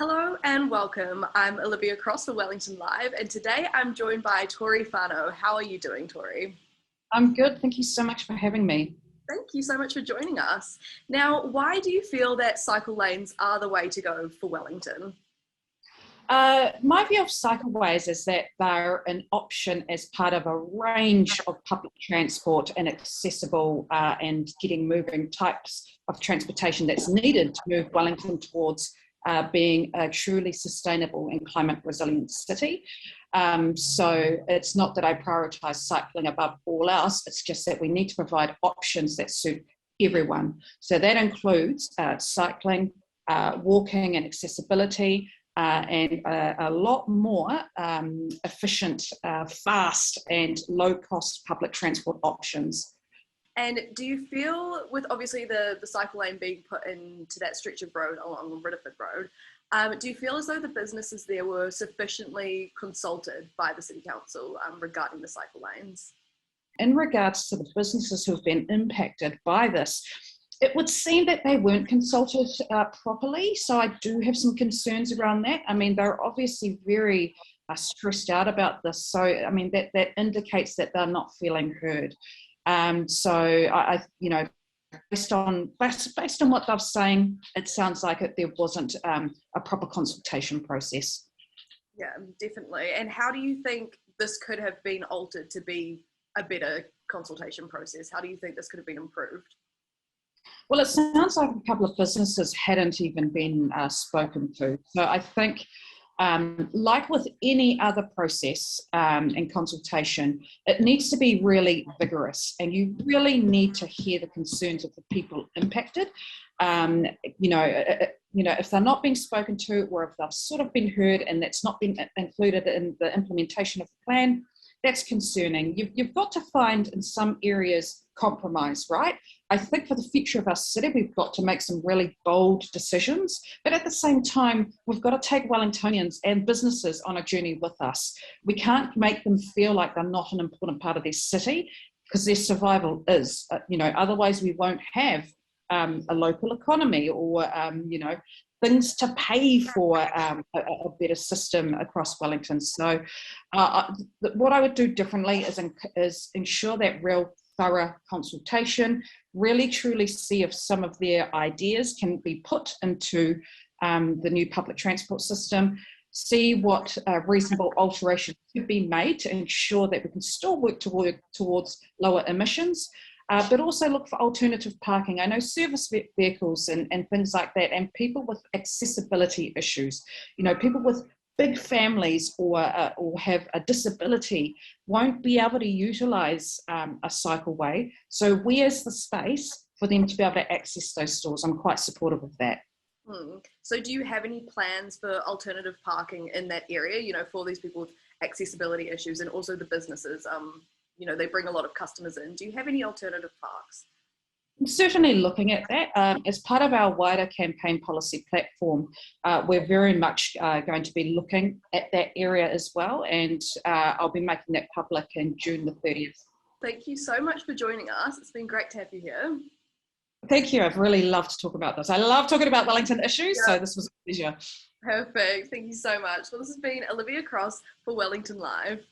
Hello and welcome. I'm Olivia Cross for Wellington Live, and today I'm joined by Tory Whanau. How are you doing, Tory? I'm good. Thank you so much for having me. Thank you so much for joining us. Now, why do you feel that cycle lanes are the way to go for Wellington? My view of cycleways is that they're an option as part of a range of public transport and accessible and getting moving types of transportation that's needed to move Wellington towards being a truly sustainable and climate resilient city. So it's not that I prioritise cycling above all else, it's just that we need to provide options that suit everyone. So that includes cycling, walking and accessibility, and a lot more efficient, fast and low-cost public transport options. And do you feel, with obviously the cycle lane being put into that stretch of road along Ridderford Road, do you feel as though the businesses there were sufficiently consulted by the City Council regarding the cycle lanes? In regards to the businesses who have been impacted by this, it would seem that they weren't consulted properly, so I do have some concerns around that. I mean, they're obviously very stressed out about this, so I mean that indicates that they're not feeling heard. So I based on what they're saying, it sounds like there wasn't a proper consultation process. Yeah, definitely. And how do you think this could have been altered to be a better consultation process? How do you think this could have been improved? Well, it sounds like a couple of businesses hadn't even been spoken to. So I think, like with any other process and consultation, it needs to be really vigorous, and you really need to hear the concerns of the people impacted. If they're not being spoken to, or if they've sort of been heard and that's not been included in the implementation of the plan, that's concerning. You've got to find in some areas compromise, right? I think for the future of our city, we've got to make some really bold decisions, but at the same time, we've got to take Wellingtonians and businesses on a journey with us. We can't make them feel like they're not an important part of their city, because their survival is, otherwise we won't have a local economy or, things to pay for a better system across Wellington. So what I would do differently is ensure that real thorough consultation, really truly see if some of their ideas can be put into the new public transport system, see what reasonable alterations could be made to ensure that we can still work towards lower emissions, but also look for alternative parking. I know service vehicles and things like that, and people with accessibility issues, people with big families or have a disability won't be able to utilise a cycleway. So where's the space for them to be able to access those stores? I'm quite supportive of that. So do you have any plans for alternative parking in that area, for these people with accessibility issues, and also the businesses? They bring a lot of customers in. Do you have any alternative parks? I'm certainly looking at that. As part of our wider campaign policy platform, we're very much going to be looking at that area as well, and I'll be making that public in June the 30th. Thank you so much for joining us. It's been great to have you here. Thank you. I've really loved to talk about this. I love talking about Wellington issues, So this was a pleasure. Perfect. Thank you so much. Well, this has been Olivia Cross for Wellington Live.